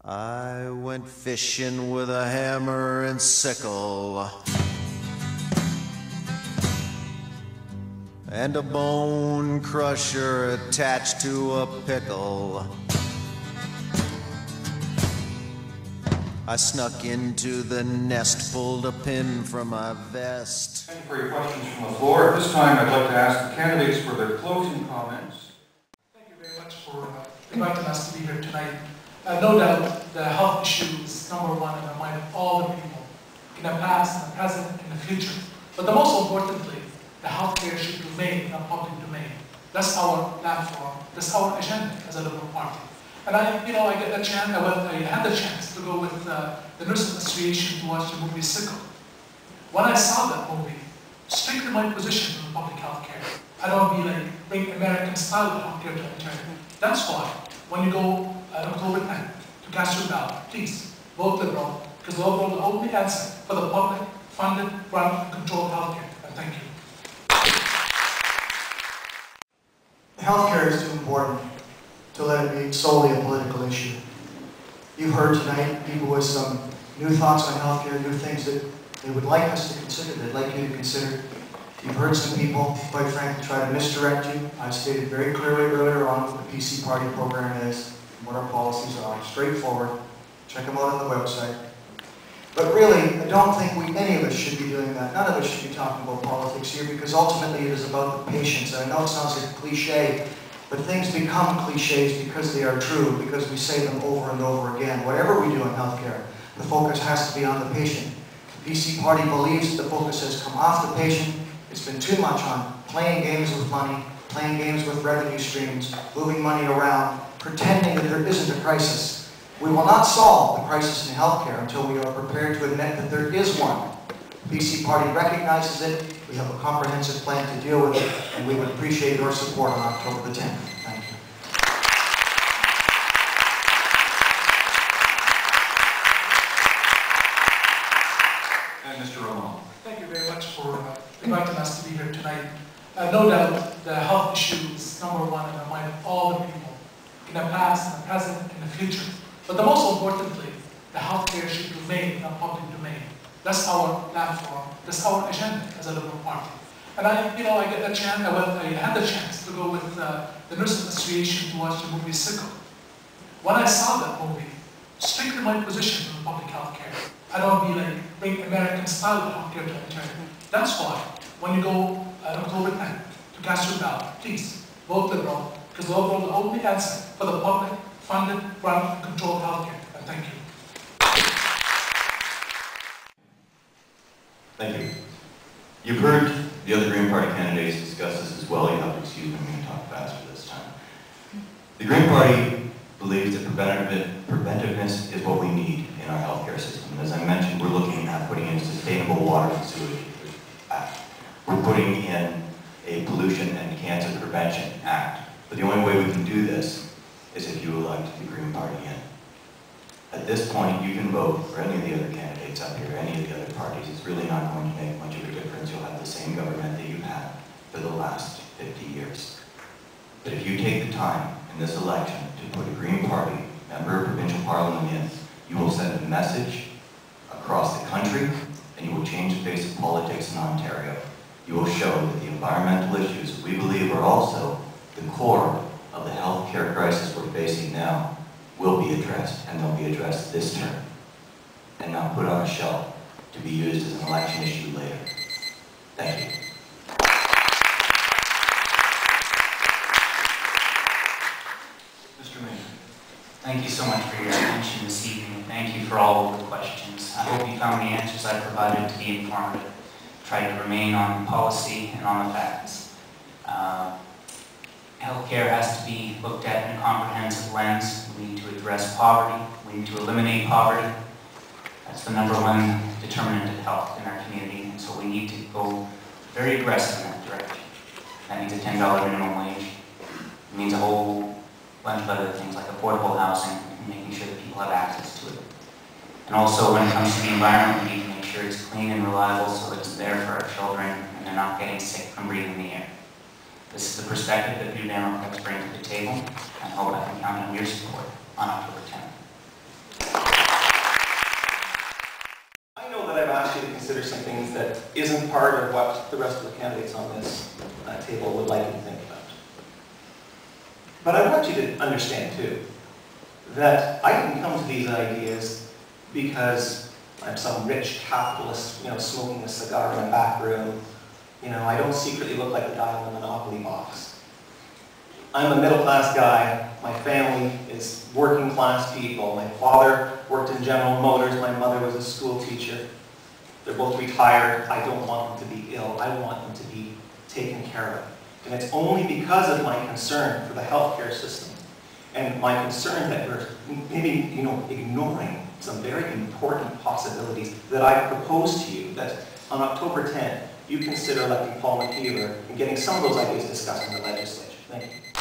I went fishing with a hammer and sickle and a bone crusher attached to a pickle. I snuck into the nest, pulled a pin from my vest. Thank you for your questions from the floor. At this time, I'd like to ask the candidates for their closing comments. Thank you very much for inviting us to be here tonight. No doubt the health issue is number one in the mind of all the people, in the past, in the present, in the future. But the most importantly, the healthcare should remain in the public domain. That's our platform, that's our agenda as a Liberal Party. And I get the chance, I had the chance to go with the Nurses Association to watch the movie Sickle. When I saw that movie, strictly my position on public health care. I don't bring American style of health care to Ontario. That's why, when you go October 10th to cast your ballot, please vote Liberal, because Liberal is the only answer for the public, funded, run, and controlled health care. And thank you. Healthcare is too important to let it be solely a political issue. You've heard tonight people with some new thoughts on healthcare, new things that they would like us to consider, they'd like you to consider. You've heard some people, quite frankly, try to misdirect you. I stated very clearly earlier on what the PC Party program is, and what our policies are. Straightforward. Check them out on the website. But really, I don't think any of us should be doing that. None of us should be talking about politics here, because ultimately it is about the patients. And I know it sounds like a cliche, but things become cliches because they are true, because we say them over and over again. Whatever we do in healthcare, the focus has to be on the patient. The PC Party believes that the focus has come off the patient. It's been too much on playing games with money, playing games with revenue streams, moving money around, pretending that there isn't a crisis. We will not solve the crisis in healthcare until we are prepared to admit that there is one. The PC Party recognizes it. We have a comprehensive plan to deal with it, and we would appreciate your support on October the 10th. Thank you. And Mr. Roman. Thank you very much for inviting us to be here tonight. No doubt the health issue is number one in the mind of all the people, in the past, in the present, in the future. But the most importantly, the healthcare should remain in the public domain. That's our platform, that's our agenda as a Liberal Party. And I get the chance, I had the chance to go with the Nurses Association to watch the movie Sickle. When I saw that movie, strictly my position on public health care. I don't bring American style of health care to Ontario. That's why, when you go October 10th to cast your ballot, please vote Liberal, because Liberal is the only answer for the public, funded, run, and controlled health care. And thank you. Thank you. You've heard the other Green Party candidates discuss this as well. You have to excuse me, I'm going to talk faster this time. The Green Party believes that preventiveness is what we need in our healthcare system. And as I mentioned, we're looking at putting in a sustainable water and sewage act. We're putting in a pollution and cancer prevention act. But the only way we can do this is if you elect the Green Party in. At this point, you can vote for any of the other candidates up here, any of the other parties. It's really not going to make much of a difference. You'll have the same government that you've had for the last 50 years. But if you take the time in this election to put a Green Party member of provincial parliament in, you will send a message across the country, and you will change the face of politics in Ontario. You will show that the environmental issues we believe are also the core of the health care crisis we're facing now will be addressed, and they'll be addressed this term, and not put on a shelf to be used as an election issue later. Thank you. Mr. Mayor. Thank you so much for your attention this evening. Thank you for all of the questions. I hope you found the answers I provided to be informative. Tried to remain on policy and on the facts. Healthcare has to be looked at in a comprehensive lens. We need to address poverty. We need to eliminate poverty. That's the #1 determinant of health in our community, and so we need to go very aggressive in that direction. That means a $10 minimum wage. It means a whole bunch of other things like affordable housing and making sure that people have access to it. And also when it comes to the environment, we need to make sure it's clean and reliable so that it's there for our children and they're not getting sick from breathing the air. This is the perspective that New Democrats bring to the table, and I hope I can count on your support on October 10th. consider some things that isn't part of what the rest of the candidates on this table would like you to think about. But I want you to understand too, that I didn't come to these ideas because I'm some rich capitalist, smoking a cigar in a back room. I don't secretly look like the guy in the Monopoly box. I'm a middle-class guy. My family is working-class people. My father worked in General Motors. My mother was a school teacher. They're both retired. I don't want them to be ill. I want them to be taken care of. And it's only because of my concern for the healthcare system and my concern that we're maybe, ignoring some very important possibilities that I propose to you that on October 10th, you consider electing Paul McKeever and getting some of those ideas discussed in the legislature. Thank you.